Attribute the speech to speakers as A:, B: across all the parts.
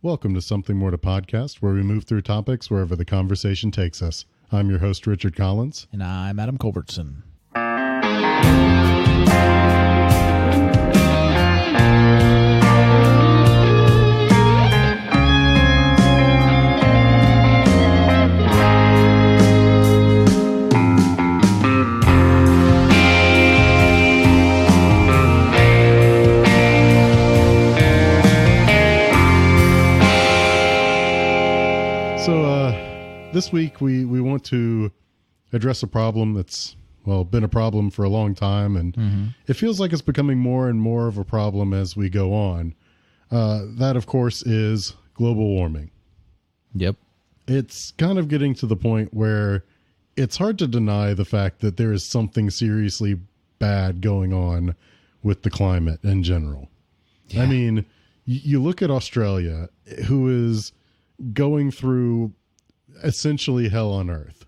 A: Welcome to Something More to Podcast, where we move through topics wherever the conversation takes us. I'm your host, Richard Collins.
B: And I'm Adam Culbertson.
A: This week we want to address a problem that's, been a problem for a long time, and it feels like it's becoming more and more of a problem as we go on. That, of course, is global warming.
B: Yep.
A: It's kind of getting to the point where it's hard to deny the fact that there is something seriously bad going on with the climate in general. Yeah. I mean, you look at Australia, who is going through essentially hell on earth.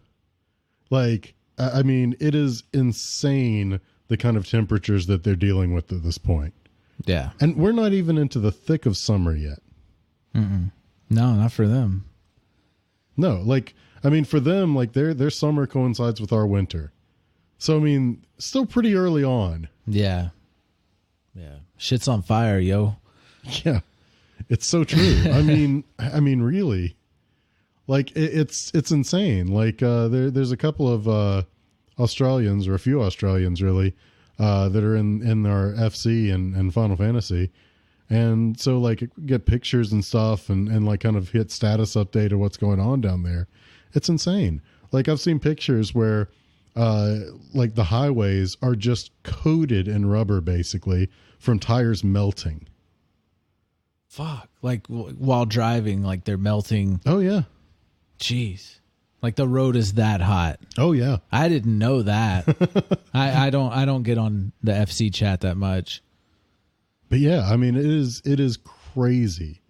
A: Like, I mean, it is insane the kind of temperatures that they're dealing with at this point.
B: Yeah.
A: And we're not even into the thick of summer yet.
B: No, not for them.
A: No, like, I mean, for them, like, their summer coincides with our winter. So, I mean, still pretty early on.
B: Yeah. Yeah. Shit's on fire, yo.
A: Yeah. It's so true. I mean, really. Like, it's insane. Like, there's a couple of Australians, or a few Australians really, that are in our FC and Final Fantasy. And so, like, get pictures and stuff and like kind of hit status update of what's going on down there. It's insane. Like, I've seen pictures where like the highways are just coated in rubber, basically, from tires melting.
B: Fuck. Like, while driving, like, they're melting.
A: Oh, yeah.
B: Jeez. Like, the road is that hot.
A: Oh, yeah.
B: I didn't know that. I don't get on the FC chat that much.
A: But yeah, I mean, it is crazy.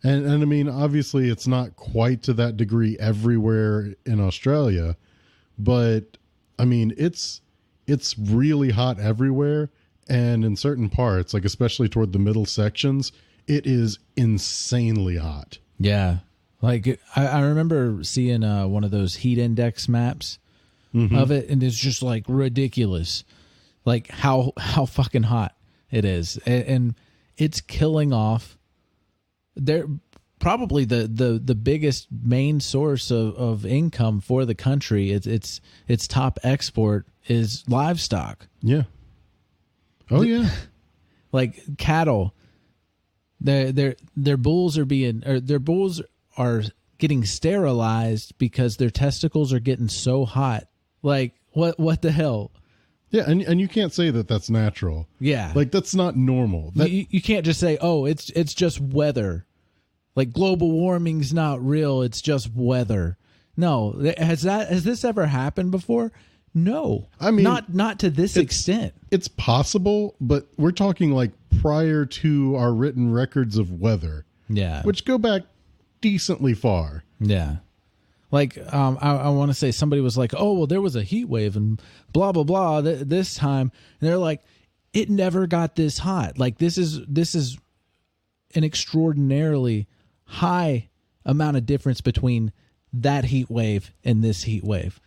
A: And I mean, obviously it's not quite to that degree everywhere in Australia, but I mean, it's really hot everywhere. And in certain parts, like especially toward the middle sections, it is insanely hot.
B: Yeah. Like, I remember seeing one of those heat index maps of it, and it's just, like, ridiculous, like, how fucking hot it is. And it's killing off. They're probably the biggest main source of income for the country. Its top export is livestock.
A: Yeah. Oh, yeah.
B: Like, cattle. Their bulls are getting sterilized because their testicles are getting so hot. Like, what the hell?
A: Yeah, and you can't say that that's natural.
B: Yeah.
A: Like, that's not normal.
B: You can't just say, oh, it's just weather. Like, global warming's not real, it's just weather. No. Has this ever happened before? No. I mean, not to this extent.
A: It's possible, but we're talking like prior to our written records of weather.
B: Yeah.
A: Which go back decently far.
B: Yeah. Like, I want to say somebody was like, oh, well, there was a heat wave and blah, blah, blah this time. And they're like, it never got this hot. Like, this is an extraordinarily high amount of difference between that heat wave and this heat wave.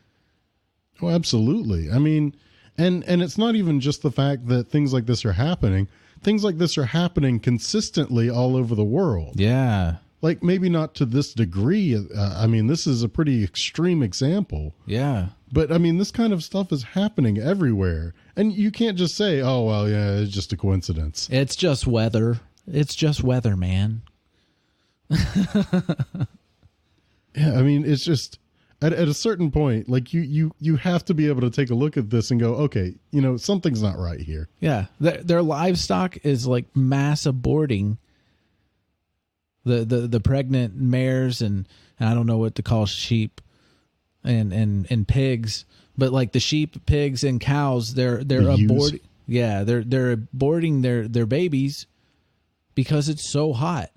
A: Oh, absolutely. I mean, and it's not even just the fact that things like this are happening. Things like this are happening consistently all over the world.
B: Yeah.
A: Like, maybe not to this degree. I mean, this is a pretty extreme example.
B: Yeah.
A: But, I mean, this kind of stuff is happening everywhere. And you can't just say, oh, well, yeah, it's just a coincidence.
B: It's just weather. It's just weather, man.
A: Yeah, I mean, it's just, at a certain point, like, you have to be able to take a look at this and go, okay, something's not right here.
B: Yeah. Their livestock is, like, mass aborting the pregnant mares and I don't know what to call sheep and pigs, but like the sheep, pigs, and cows, they're aborting. Yeah, they're aborting their babies because it's so hot.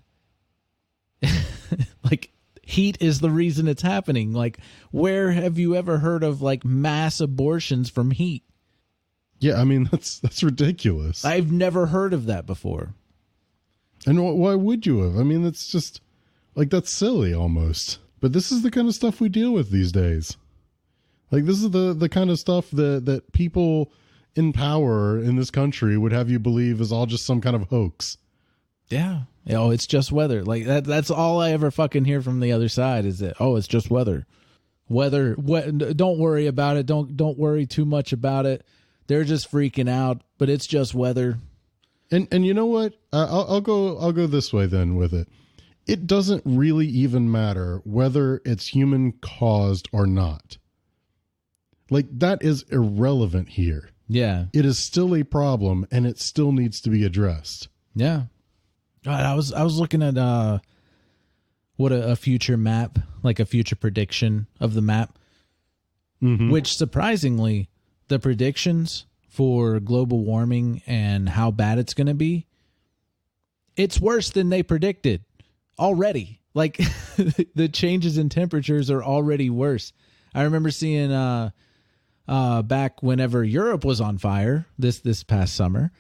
B: Like, heat is the reason it's happening. Like, where have you ever heard of like mass abortions from heat?
A: Yeah, I mean, that's ridiculous.
B: I've never heard of that before.
A: And why would you have? I mean, it's just like, that's silly almost. But this is the kind of stuff we deal with these days. Like, this is the kind of stuff that people in power in this country would have you believe is all just some kind of hoax.
B: Yeah. Oh, it's just weather. Like that's all I ever fucking hear from the other side is that, oh, it's just weather. Don't worry about it. Don't worry too much about it. They're just freaking out, but it's just weather.
A: And you know what? I'll go this way then with it. It doesn't really even matter whether it's human caused or not. Like, that is irrelevant here.
B: Yeah.
A: It is still a problem, and it still needs to be addressed.
B: Yeah. God, I was looking at what a future map, like a future prediction of the map, which surprisingly, the predictions for global warming and how bad it's going to be, it's worse than they predicted already. Like the changes in temperatures are already worse. I remember seeing back whenever Europe was on fire this past summer.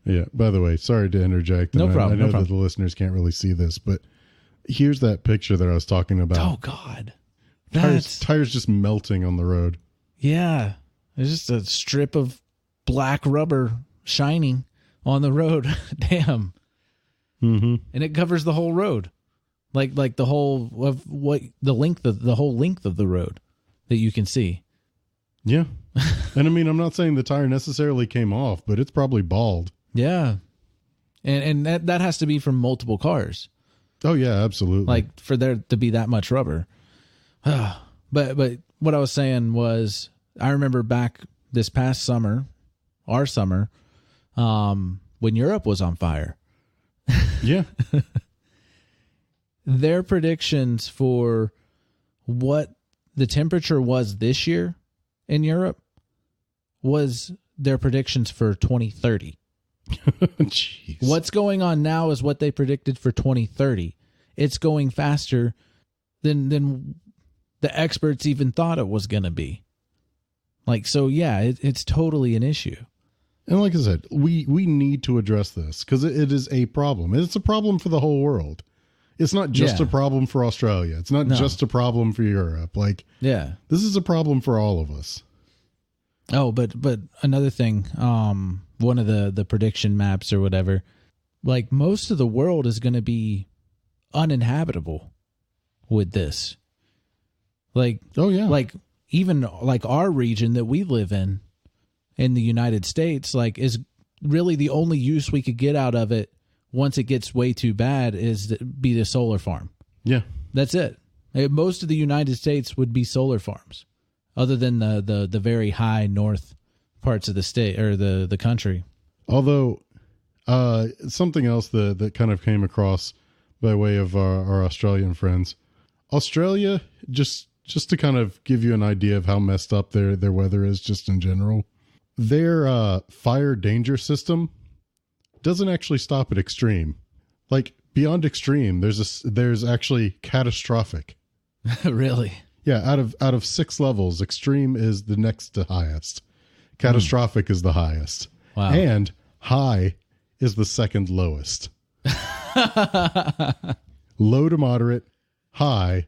A: Yeah. By the way, sorry to interject.
B: No problem.
A: I know that the listeners can't really see this, but here's that picture that I was talking about.
B: Oh God,
A: tires just melting on the road.
B: Yeah, there's just a strip of black rubber shining on the road. Damn.
A: Mm-hmm.
B: And it covers the whole road, like the whole of the whole length of the road that you can see.
A: Yeah. And I mean, I'm not saying the tire necessarily came off, but it's probably bald.
B: Yeah. And that has to be from multiple cars.
A: Oh yeah, absolutely.
B: Like for there to be that much rubber. But what I was saying was, I remember back this past summer, our summer, when Europe was on fire.
A: Yeah.
B: Their predictions for what the temperature was this year in Europe was their predictions for 2030.
A: Jeez.
B: What's going on now is what they predicted for 2030. It's going faster than the experts even thought it was going to be. Like, so yeah, it's totally an issue.
A: And like I said, we need to address this because it is a problem. It's a problem for the whole world. It's not just a problem for Australia. It's not just a problem for Europe. Like,
B: yeah,
A: this is a problem for all of us.
B: Oh, but another thing, one of the prediction maps or whatever, like most of the world is going to be uninhabitable with this. Like,
A: oh yeah,
B: like even like our region that we live in the United States, like is really the only use we could get out of it once it gets way too bad is be the solar farm.
A: Yeah,
B: that's it. Most of the United States would be solar farms, other than the very high north parts of the state or the country. Although
A: something else that kind of came across by way of our Australian friends, Australia, just to kind of give you an idea of how messed up their weather is just in general, their fire danger system doesn't actually stop at extreme. Like beyond extreme, there's actually catastrophic.
B: Really?
A: Yeah, out of 6 levels, extreme is the next to highest. Catastrophic is the highest.
B: Wow.
A: And high is the second lowest. Low to moderate, high,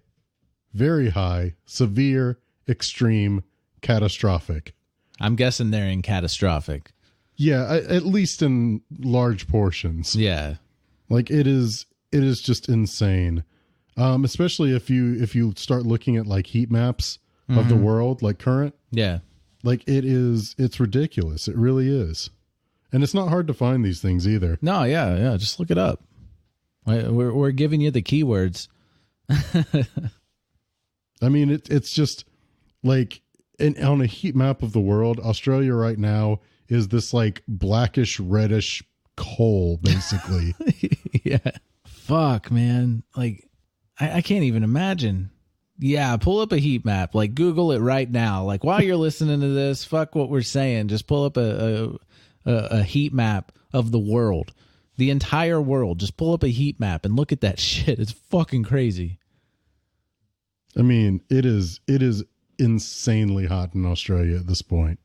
A: very high, severe, extreme, catastrophic.
B: I'm guessing they're in catastrophic.
A: Yeah, at least in large portions.
B: Yeah.
A: Like it is just insane. Especially if you start looking at like heat maps of the world, like current.
B: Yeah.
A: Like it's ridiculous. It really is. And it's not hard to find these things either.
B: No, yeah. Just look it up. We're giving you the keywords.
A: I mean, it's just like on a heat map of the world, Australia right now is this like blackish, reddish coal, basically.
B: Yeah. Fuck, man. Like, I can't even imagine. Yeah, pull up a heat map. Like, Google it right now. Like, while you're listening to this, fuck what we're saying. Just pull up a heat map of the world. The entire world. Just pull up a heat map and look at that shit. It's fucking crazy.
A: I mean, it is insanely hot in Australia at this point.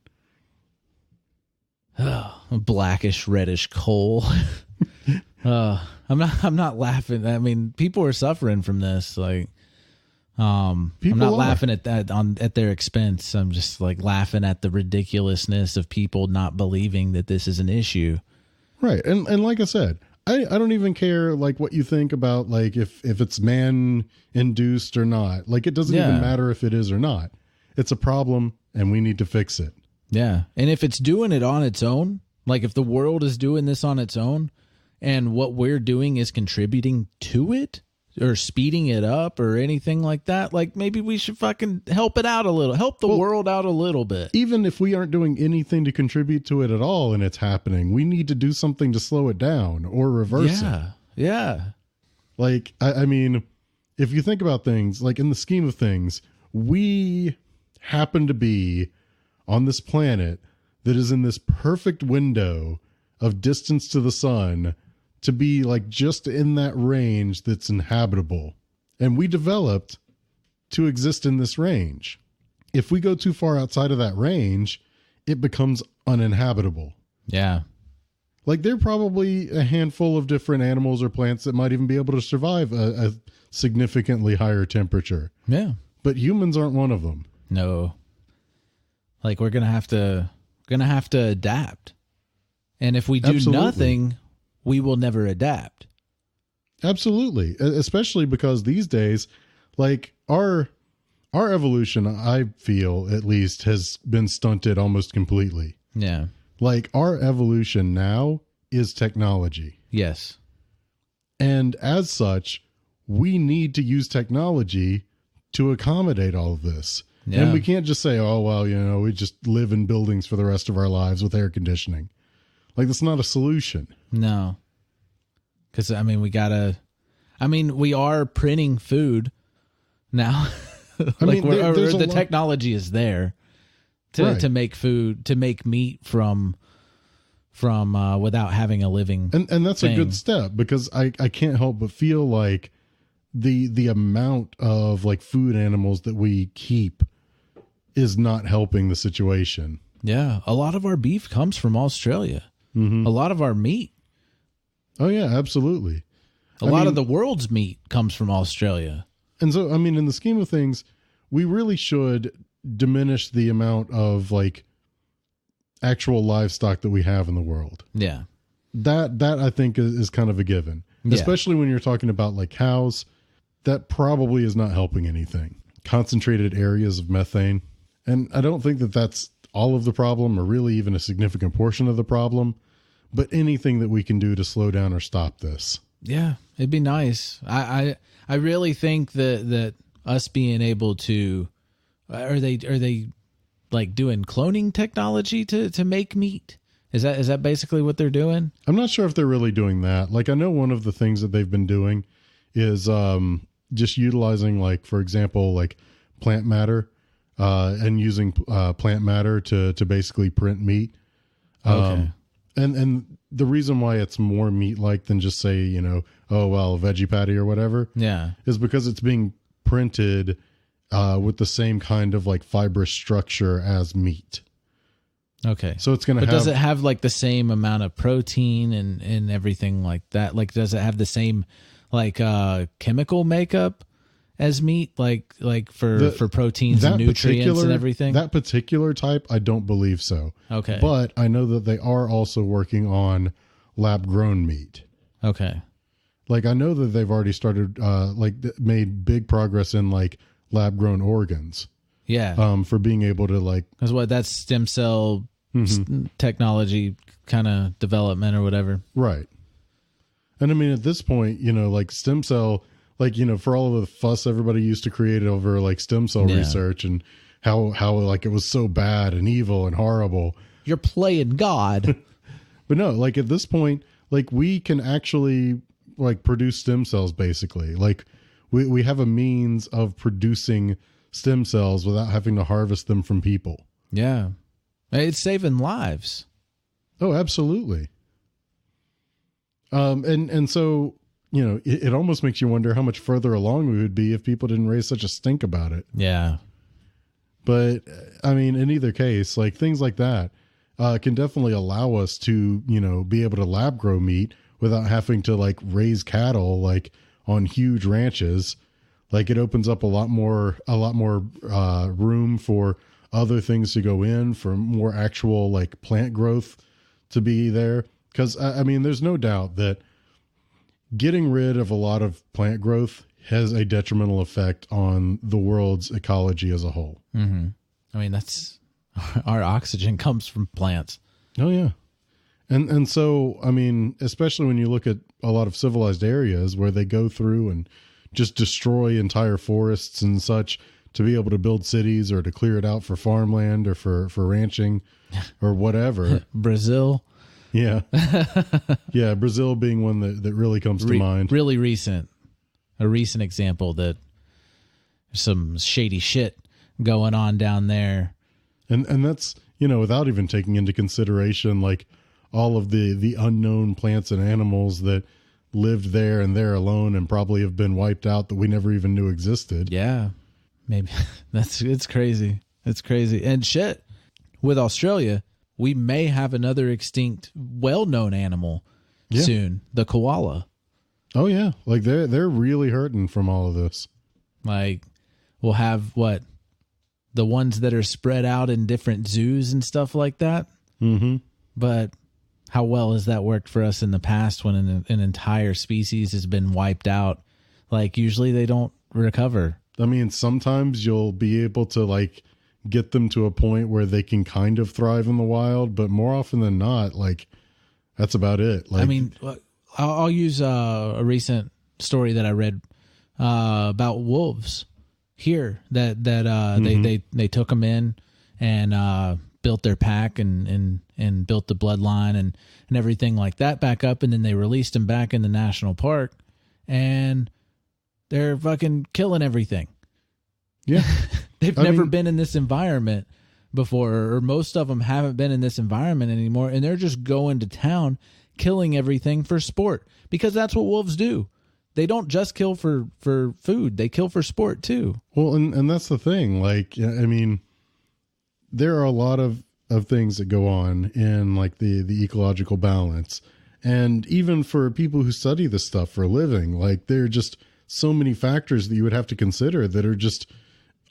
B: Oh, blackish, reddish coal. I'm not laughing. I mean, people are suffering from this. Like, I'm not laughing at that at their expense. I'm just like laughing at the ridiculousness of people not believing that this is an issue.
A: Right. And like I said, I don't even care like what you think about like if it's man induced or not. Like it doesn't even matter if it is or not. It's a problem and we need to fix it.
B: Yeah. And if it's doing it on its own, like if the world is doing this on its own and what we're doing is contributing to it or speeding it up or anything like that, like maybe we should fucking help it out a little, help the world out a little bit.
A: Even if we aren't doing anything to contribute to it at all and it's happening, we need to do something to slow it down or reverse it.
B: Yeah.
A: Like, I mean, if you think about things, like in the scheme of things, we happen to be on this planet that is in this perfect window of distance to the sun to be like just in that range that's inhabitable. And we developed to exist in this range. If we go too far outside of that range, it becomes uninhabitable.
B: Yeah.
A: Like there are probably a handful of different animals or plants that might even be able to survive a significantly higher temperature.
B: Yeah.
A: But humans aren't one of them.
B: No. Like we're gonna have to adapt. And if we do nothing, we will never adapt.
A: Absolutely. Especially because these days, like our evolution, I feel at least, has been stunted almost completely.
B: Yeah.
A: Like our evolution now is technology.
B: Yes.
A: And as such, we need to use technology to accommodate all of this. Yeah. And we can't just say, oh, well, you know, we just live in buildings for the rest of our lives with air conditioning. Like, that's not a solution.
B: No. Because, I mean, we are printing food now. Like, the technology is there to make food, to make meat from without having a living
A: and that's
B: thing.
A: A good step, because I can't help but feel like the amount of like food animals that we keep is not helping the situation.
B: Yeah. A lot of our beef comes from Australia. Mm-hmm. A lot of our meat.
A: Oh yeah, absolutely.
B: A lot of the world's meat comes from Australia.
A: And so, I mean, in the scheme of things, we really should diminish the amount of like actual livestock that we have in the world.
B: Yeah.
A: That I think is kind of a given, especially when you're talking about like cows. That probably is not helping anything. Concentrated areas of methane. And I don't think that that's all of the problem or really even a significant portion of the problem, but anything that we can do to slow down or stop this.
B: Yeah, it'd be nice. I really think that us being able to, are they like doing cloning technology to make meat? Is that basically what they're doing?
A: I'm not sure if they're really doing that. Like, I know one of the things that they've been doing is just utilizing, like, for example, like plant matter and using plant matter to basically print meat.
B: Okay.
A: And the reason why it's more meat-like than just say, you know, oh, well, a veggie patty or whatever, is because it's being printed with the same kind of like fibrous structure as meat.
B: Okay.
A: So it's going to have...
B: But does it have like the same amount of protein and everything like that? Like, does it have the same like chemical makeup as meat? Like for proteins and nutrients and everything?
A: That particular type, I don't believe so.
B: Okay.
A: But I know that they are also working on lab-grown meat.
B: Okay.
A: Like, I know that they've already started, made big progress in like lab-grown organs.
B: Yeah.
A: For being able to like...
B: Because that's stem cell technology kind of development or whatever.
A: Right. And I mean, at this point, you know, like stem cell, like, you know, for all of the fuss everybody used to create over like stem cell research and how like it was so bad and evil and horrible.
B: You're playing God.
A: But no, like at this point, like we can actually like produce stem cells basically. Like we have a means of producing stem cells without having to harvest them from people.
B: Yeah. It's saving lives.
A: Oh, absolutely. And so, you know, it almost makes you wonder how much further along we would be if people didn't raise such a stink about it.
B: Yeah.
A: But I mean, in either case, like things like that can definitely allow us to, you know, be able to lab grow meat without having to like raise cattle like on huge ranches. Like it opens up a lot more room for other things to go in, for more actual like plant growth to be there. Because I mean, there's no doubt that getting rid of a lot of plant growth has a detrimental effect on the world's ecology as a whole.
B: Mm-hmm. I mean, that's our oxygen comes from plants.
A: Oh yeah. And so, I mean, especially when you look at a lot of civilized areas where they go through and just destroy entire forests and such to be able to build cities or to clear it out for farmland or for ranching or whatever.
B: Brazil.
A: Yeah. Yeah, Brazil being one that really comes to mind.
B: Really recent. A recent example that some shady shit going on down there.
A: And that's, you know, without even taking into consideration like all of the unknown plants and animals that lived there and there alone and probably have been wiped out that we never even knew existed.
B: Yeah. Maybe it's crazy. It's crazy. And shit, with Australia, we may have another extinct, well-known animal soon, the koala.
A: Oh yeah. Like they're really hurting from all of this.
B: Like we'll have what? The ones that are spread out in different zoos and stuff like that.
A: Mm-hmm.
B: But how well has that worked for us in the past when an entire species has been wiped out? Like usually they don't recover.
A: I mean, sometimes you'll be able to like get them to a point where they can kind of thrive in the wild, but more often than not, like that's about it. Like,
B: I mean, I'll use a recent story that I read about wolves here that they took them in and built their pack and built the bloodline and everything like that back up, and then they released them back in the national park, and they're fucking killing everything.
A: Yeah.
B: They've never been in this environment before, or most of them haven't been in this environment anymore, and they're just going to town killing everything for sport, because that's what wolves do. They don't just kill for food, they kill for sport too.
A: Well, and that's the thing. Like, I mean, there are a lot of things that go on in like the ecological balance. And even for people who study this stuff for a living, like there are just so many factors that you would have to consider that are just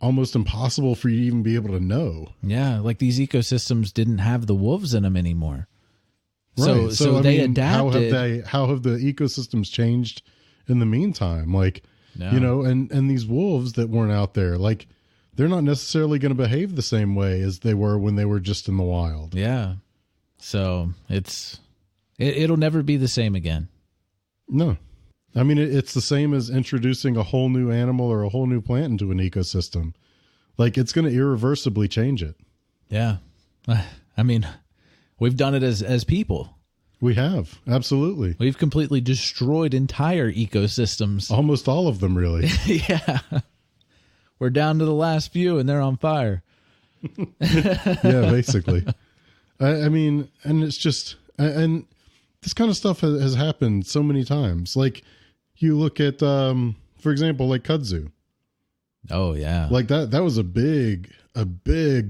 A: almost impossible for you to even be able to know.
B: Yeah, like these ecosystems didn't have the wolves in them anymore.
A: Right.
B: So they adapted.
A: How have the ecosystems changed in the meantime? Like, you know, and these wolves that weren't out there, like they're not necessarily going to behave the same way as they were when they were just in the wild.
B: Yeah. So it'll never be the same again.
A: No. I mean, it's the same as introducing a whole new animal or a whole new plant into an ecosystem. Like it's going to irreversibly change it.
B: Yeah. I mean, we've done it as people.
A: We have. Absolutely.
B: We've completely destroyed entire ecosystems.
A: Almost all of them, really.
B: Yeah. We're down to the last few and they're on fire.
A: Yeah, basically. I mean, and it's just, and this kind of stuff has happened so many times. Like you look at, for example, like kudzu.
B: Oh yeah.
A: Like that was a big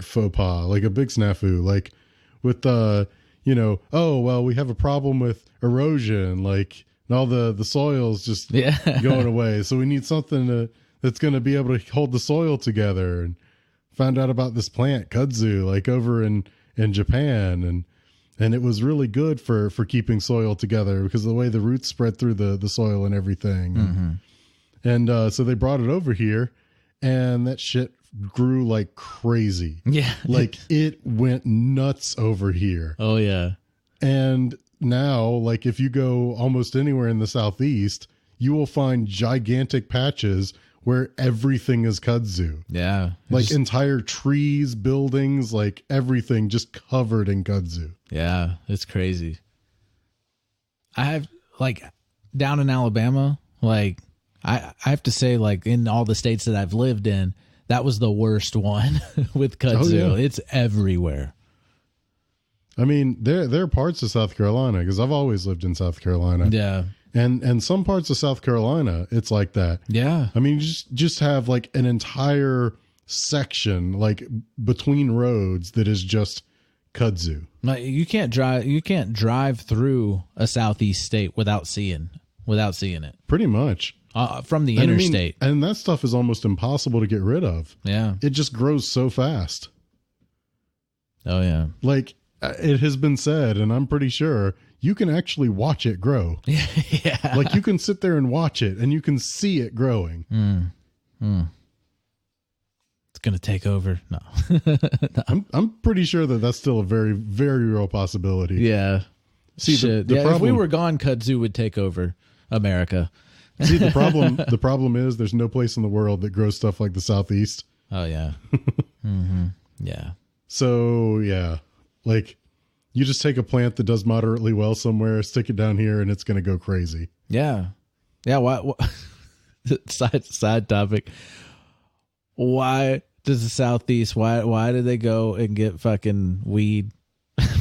A: faux pas, like a big snafu, like with you know, oh, well, we have a problem with erosion, like and all the soil's just going away. So we need something that's going to be able to hold the soil together, and found out about this plant kudzu, like over in Japan, and it was really good for keeping soil together because of the way the roots spread through the soil and everything.
B: Mm-hmm.
A: And so they brought it over here, and that shit grew like crazy.
B: Yeah.
A: Like it went nuts over here.
B: Oh yeah.
A: And now, like if you go almost anywhere in the Southeast, you will find gigantic patches where everything is kudzu.
B: Yeah.
A: Like entire trees, buildings, like everything just covered in kudzu.
B: Yeah, it's crazy. I have like down in Alabama, like I have to say, like in all the states that I've lived in, that was the worst one with kudzu.
A: Oh, yeah.
B: It's everywhere.
A: I mean, there are parts of South Carolina, because I've always lived in South Carolina.
B: Yeah.
A: And some parts of South Carolina, it's like that.
B: Yeah.
A: I mean, you just have like an entire section, like between roads, that is just kudzu.
B: No, you can't drive through a southeast state without seeing it
A: Pretty much.
B: from the
A: And I mean,
B: interstate.
A: and that stuff is almost impossible to get rid of.
B: Yeah.
A: It just grows so fast.
B: Oh yeah.
A: Like, it has been said, and I'm pretty sure you can actually watch it grow.
B: Yeah.
A: Like, you can sit there and watch it, and you can see it growing.
B: It's gonna take over. No.
A: I'm pretty sure that that's still a very, very real possibility.
B: Yeah.
A: See,
B: Shit.
A: the
B: Yeah, if we
A: problem,
B: were gone, kudzu would take over America.
A: see, the problem is there's no place in the world that grows stuff like the Southeast.
B: Oh yeah. Yeah.
A: So yeah, like, you just take a plant that does moderately well somewhere, stick it down here, and it's going to go crazy.
B: Yeah. Yeah. Why side topic. Why does the Southeast, why do they go and get fucking weed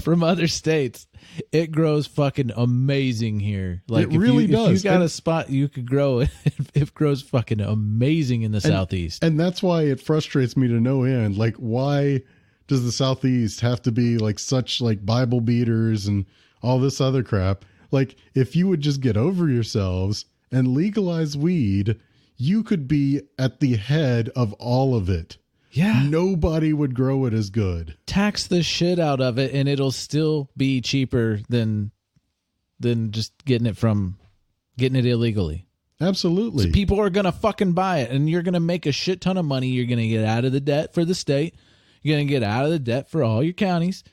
B: from other states? It grows fucking amazing here. Like,
A: It really does.
B: If you got a spot you could grow it, it grows fucking amazing in the Southeast.
A: And that's why it frustrates me to no end. Like, why does the Southeast have to be like such like Bible beaters and all this other crap? Like, if you would just get over yourselves and legalize weed, you could be at the head of all of it.
B: Yeah.
A: Nobody would grow it as good.
B: Tax the shit out of it and it'll still be cheaper than just getting it illegally.
A: Absolutely.
B: So people are going to fucking buy it and you're going to make a shit ton of money. You're going to get out of the debt for the state. You're going to get out of the debt for all your counties.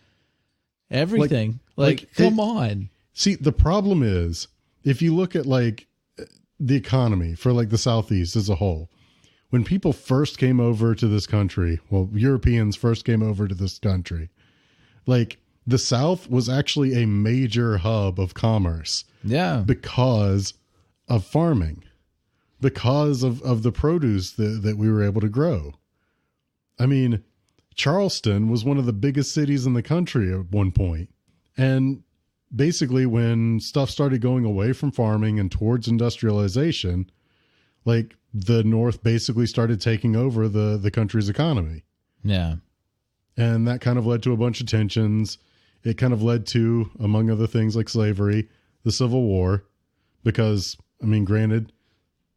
B: Everything. Like come on.
A: See, the problem is, if you look at like the economy for like the Southeast as a whole, when people first came over to this country, well, Europeans first came over to this country, like, the South was actually a major hub of commerce.
B: Yeah.
A: Because of farming, because of the produce that we were able to grow. I mean, Charleston was one of the biggest cities in the country at one point. And basically, when stuff started going away from farming and towards industrialization, like, the North basically started taking over the country's economy.
B: Yeah.
A: And that kind of led to a bunch of tensions. It kind of led to, among other things like slavery, the Civil War, because, I mean, granted,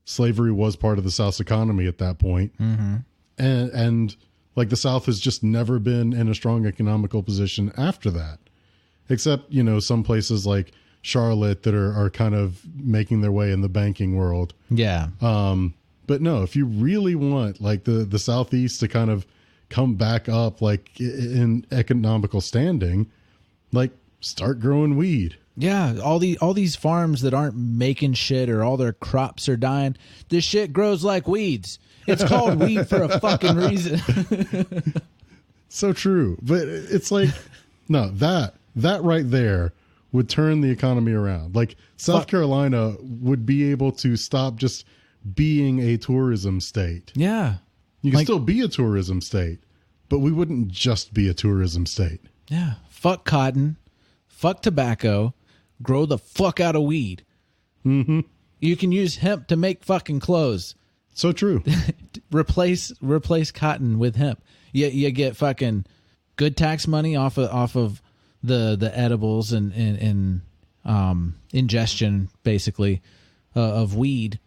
A: slavery was part of the South's economy at that point.
B: Mm-hmm.
A: And like, the South has just never been in a strong economical position after that, except, you know, some places like Charlotte that are kind of making their way in the banking world.
B: Yeah.
A: But no, if you really want like the Southeast to kind of come back up like in economical standing, like, start growing weed.
B: Yeah, all these farms that aren't making shit or all their crops are dying, this shit grows like weeds. It's called weed for a fucking reason.
A: So true. But it's like, no, that right there would turn the economy around. Like, South Carolina would be able to stop just being a tourism state.
B: Yeah.
A: You can still be a tourism state, but we wouldn't just be a tourism state.
B: Yeah. Fuck cotton. Fuck tobacco. Grow the fuck out of weed.
A: Mm-hmm.
B: You can use hemp to make fucking clothes.
A: So true.
B: Replace cotton with hemp. You get fucking good tax money off of the edibles and ingestion, basically, of weed.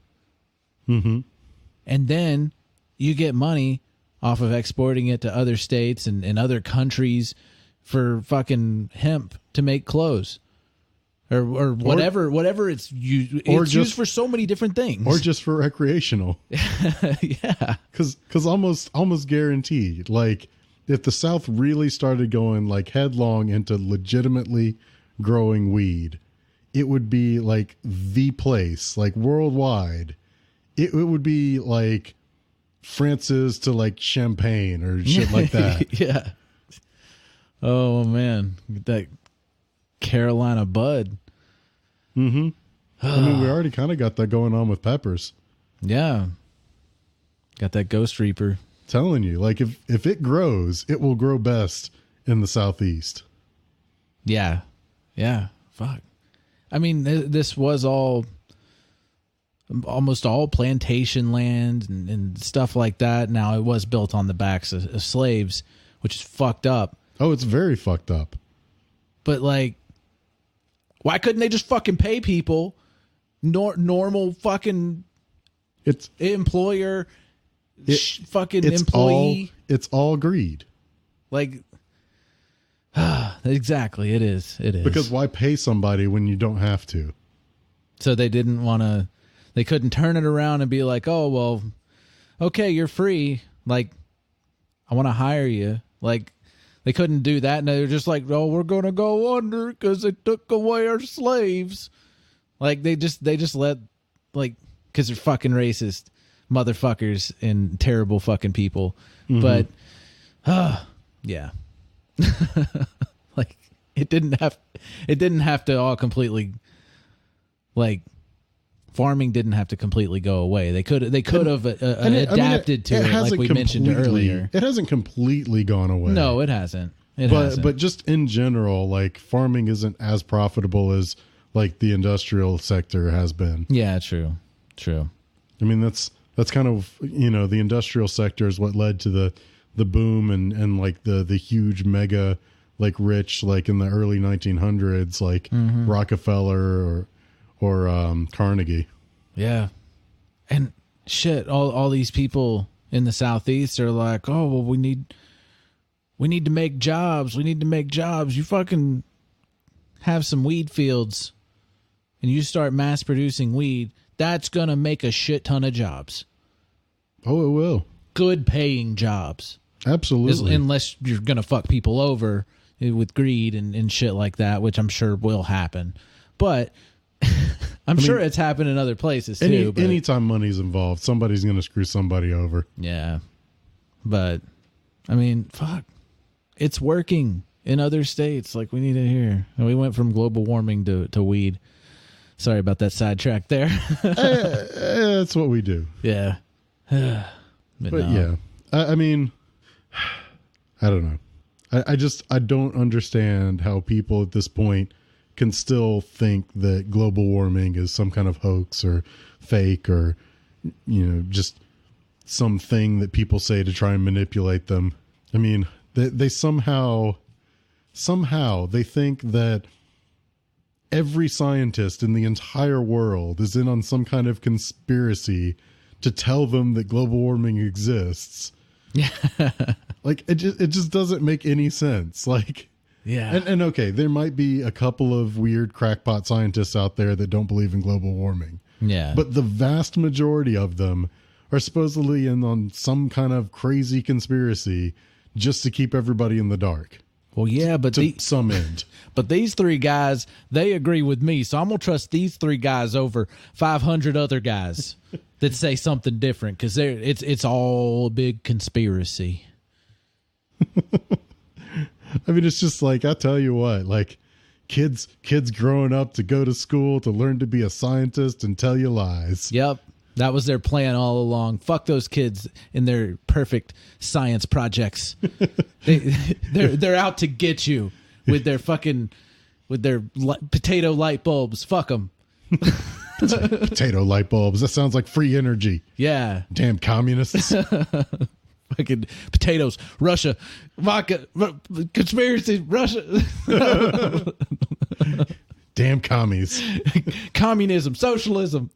A: Mm-hmm.
B: And then you get money off of exporting it to other states and other countries for fucking hemp to make clothes. Or whatever it's used. It's used for so many different things.
A: Or just for recreational.
B: Yeah.
A: Because almost guaranteed, like, if the South really started going like headlong into legitimately growing weed, it would be like the place, like, worldwide. It would be like France's to like Champagne or shit like that.
B: Yeah. Oh man, that Carolina bud.
A: Mm-hmm. I mean, we already kind of got that going on with peppers.
B: Yeah. Got that Ghost Reaper.
A: Telling you, like, if it grows, it will grow best in the Southeast.
B: Yeah. Yeah. Fuck. I mean, this was almost all plantation land and stuff like that. Now, it was built on the backs of slaves, which is fucked up.
A: Oh, it's very fucked up.
B: But like, why couldn't they just fucking pay people normal fucking
A: It's
B: employer fucking
A: it's
B: employee?
A: It's all greed.
B: Like, exactly. It is.
A: Because why pay somebody when you don't have to?
B: So they didn't want to, they couldn't turn it around and be like, oh, well, okay, you're free. Like, I want to hire you. Like, they couldn't do that. And they're just like, oh, we're going to go under because they took away our slaves. Like, they just let, like, because they're fucking racist motherfuckers and terrible fucking people.
A: Mm-hmm.
B: But, yeah. Like, it didn't have to all completely, like, farming didn't have to completely go away. They could have adapted to it like we mentioned earlier.
A: It hasn't completely gone away.
B: No, it hasn't.
A: But just in general, like, farming isn't as profitable as like the industrial sector has been.
B: Yeah, true.
A: I mean, that's kind of, you know, the industrial sector is what led to the boom and like the huge mega, like, rich, like in the early 1900s, like Rockefeller or Carnegie.
B: Yeah. And shit, all these people in the Southeast are like, oh, well, we need to make jobs. We need to make jobs. You fucking have some weed fields and you start mass producing weed. That's going to make a shit ton of jobs.
A: Oh, it will.
B: Good paying jobs.
A: Absolutely.
B: Unless you're going to fuck people over with greed and shit like that, which I'm sure will happen. But I'm sure it's happened in other places too.
A: Anytime money's involved, somebody's going to screw somebody over.
B: Yeah. But, I mean, fuck. It's working in other states like we need it here. And we went from global warming to weed. Sorry about that sidetrack there.
A: That's what we do.
B: Yeah.
A: but
B: no.
A: Yeah. I mean, I don't know. I don't understand how people at this point can still think that global warming is some kind of hoax or fake or, you know, just something that people say to try and manipulate them. I mean, they somehow they think that every scientist in the entire world is in on some kind of conspiracy to tell them that global warming exists. Like, it just doesn't make any sense. Like,
B: yeah.
A: And okay, there might be a couple of weird crackpot scientists out there that don't believe in global warming.
B: Yeah.
A: But the vast majority of them are supposedly in on some kind of crazy conspiracy just to keep everybody in the dark.
B: Well, yeah, but
A: to some end.
B: But these three guys, they agree with me, so I'm gonna trust these three guys over 500 other guys that say something different because it's all a big conspiracy.
A: I mean, it's just like, I tell you what, like, kids growing up to go to school to learn to be a scientist and tell you lies.
B: Yep. That was their plan all along. Fuck those kids in their perfect science projects. They're out to get you with their potato light bulbs. Fuck them.
A: Potato light bulbs. That sounds like free energy.
B: Yeah.
A: Damn communists.
B: Fucking potatoes. Russia. Vodka. Conspiracy. Russia.
A: Damn commies.
B: Communism. Socialism.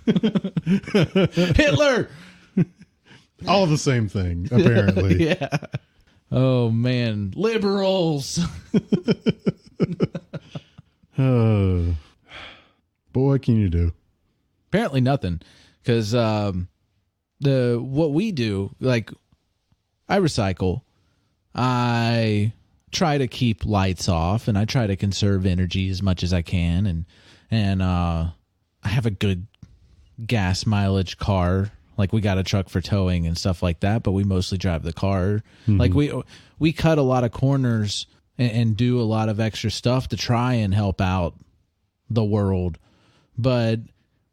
B: Hitler.
A: All the same thing, apparently.
B: Yeah. Oh man, liberals.
A: But what can you do?
B: Apparently nothing, because what we do, like, I recycle. I try to keep lights off, and I try to conserve energy as much as I can, and I have a good gas mileage car. Like, we got a truck for towing and stuff like that, but we mostly drive the car. Mm-hmm. Like, we cut a lot of corners and do a lot of extra stuff to try and help out the world. But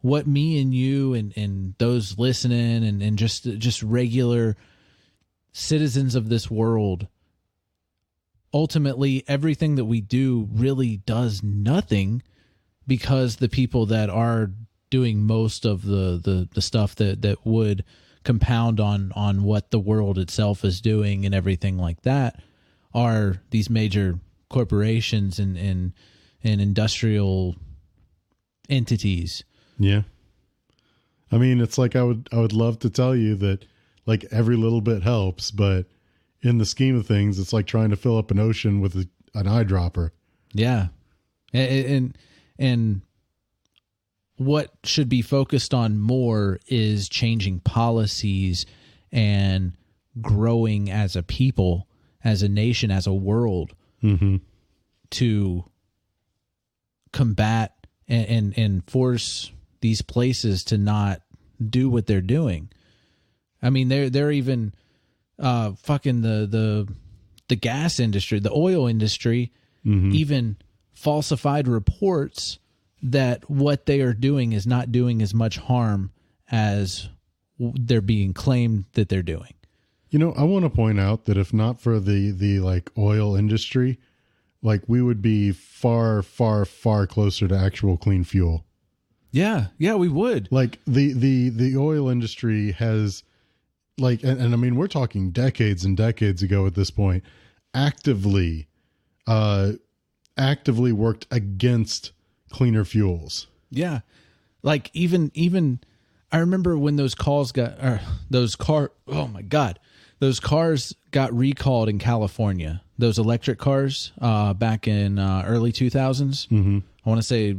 B: what me and you and those listening and just regular citizens of this world, ultimately everything that we do really does nothing, because the people that are doing most of the stuff that would compound on what the world itself is doing and everything like that are these major corporations and industrial entities.
A: Yeah. I mean, it's like I would love to tell you that like every little bit helps, but in the scheme of things, it's like trying to fill up an ocean with an eyedropper.
B: Yeah. And what should be focused on more is changing policies and growing as a people, as a nation, as a world, to combat and force these places to not do what they're doing. I mean, they're even fucking the gas industry, the oil industry, even falsified reports that what they are doing is not doing as much harm as they're being claimed that they're doing.
A: You know, I want to point out that if not for the like oil industry, like we would be far, far, far closer to actual clean fuel.
B: Yeah, we would.
A: Like the oil industry has like, and I mean, we're talking decades and decades ago at this point, actively worked against cleaner fuels.
B: Yeah. Like even I remember when those cars got recalled in California, those electric cars back in early 2000s. I want to say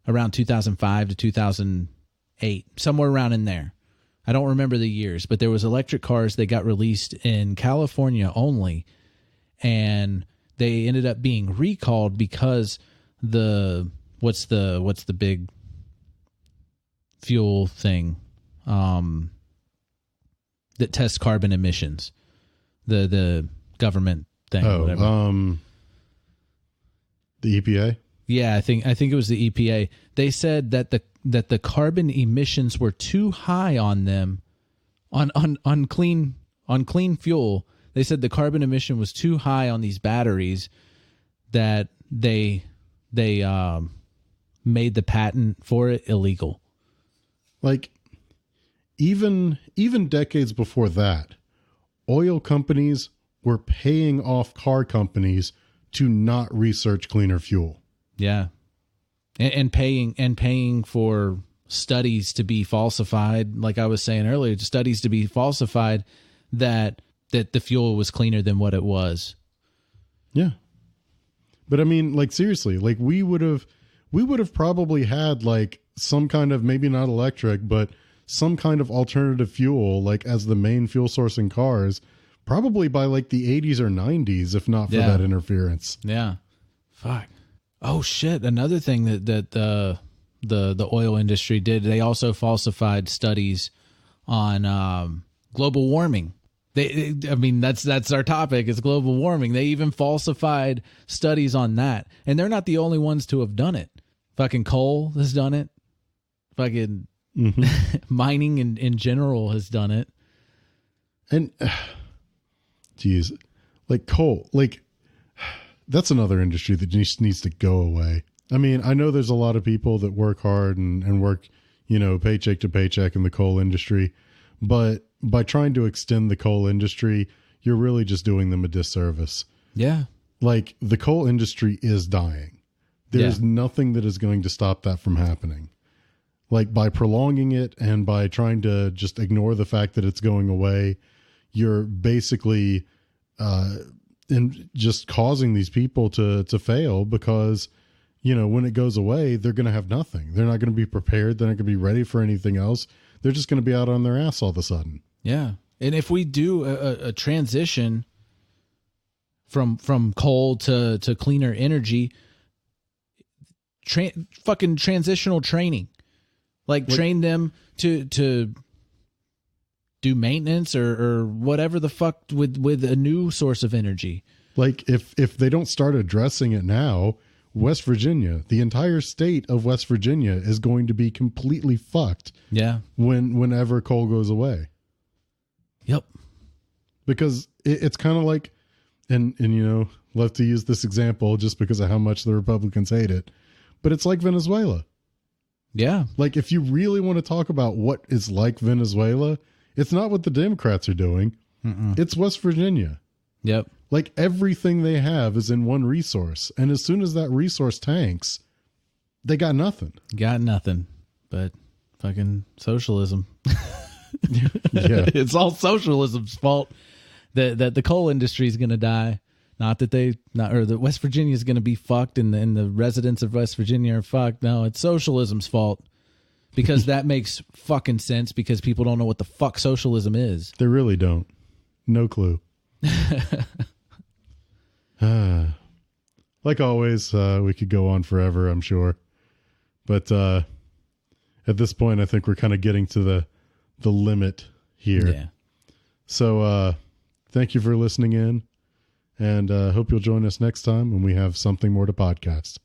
B: around 2005 to 2008, somewhere around in there. I don't remember the years, but there was electric cars that got released in California only, and they ended up being recalled because what's the big fuel thing that tests carbon emissions, the government thing.
A: The EPA.
B: Yeah, I think it was the EPA. They said that the carbon emissions were too high on them on clean fuel. They said the carbon emission was too high on these batteries that they made the patent for it illegal.
A: Like even decades before that, oil companies were paying off car companies to not research cleaner fuel.
B: Yeah. And paying for studies to be falsified, like I was saying earlier, studies to be falsified that the fuel was cleaner than what it was.
A: Yeah. But I mean, like seriously, like we would have probably had like some kind of, maybe not electric, but some kind of alternative fuel like as the main fuel source in cars probably by like the 80s or 90s, if not for that interference.
B: Yeah. Fuck. Oh shit. Another thing that the oil industry did, they also falsified studies on global warming. I mean, that's our topic. It's global warming. They even falsified studies on that. And they're not the only ones to have done it. Fucking coal has done it. Fucking mining in general has done it.
A: And geez, like coal, like that's another industry that just needs to go away. I mean, I know there's a lot of people that work hard and work, you know, paycheck to paycheck in the coal industry, but by trying to extend the coal industry, you're really just doing them a disservice.
B: Yeah.
A: Like the coal industry is dying. There's nothing that is going to stop that from happening. Like by prolonging it and by trying to just ignore the fact that it's going away, you're basically and just causing these people to fail because, you know, when it goes away, they're going to have nothing. They're not going to be prepared. They're not going to be ready for anything else. They're just going to be out on their ass all of a sudden. Yeah.
B: And if we do a transition from coal to cleaner energy, fucking transitional training, like train them to do maintenance or whatever the fuck with a new source of energy.
A: Like if they don't start addressing it now, West Virginia, the entire state of West Virginia is going to be completely fucked.
B: Yeah.
A: Whenever coal goes away.
B: Yep.
A: Because it's kind of like, and you know, love to use this example just because of how much the Republicans hate it, but it's like Venezuela.
B: Yeah.
A: Like if you really want to talk about what is like Venezuela, it's not what the Democrats are doing. It's West Virginia.
B: Yep.
A: Like everything they have is in one resource. And as soon as that resource tanks, they got nothing.
B: Got nothing but fucking socialism.
A: Yeah.
B: It's all socialism's fault that the coal industry is going to die. Not that that West Virginia is going to be fucked and the residents of West Virginia are fucked. No, it's socialism's fault. Because that makes fucking sense because people don't know what the fuck socialism is.
A: They really don't. No clue. Like always, we could go on forever, I'm sure. But at this point, I think we're kind of getting to the limit here.
B: Yeah.
A: So thank you for listening in. And hope you'll join us next time when we have something more to podcast.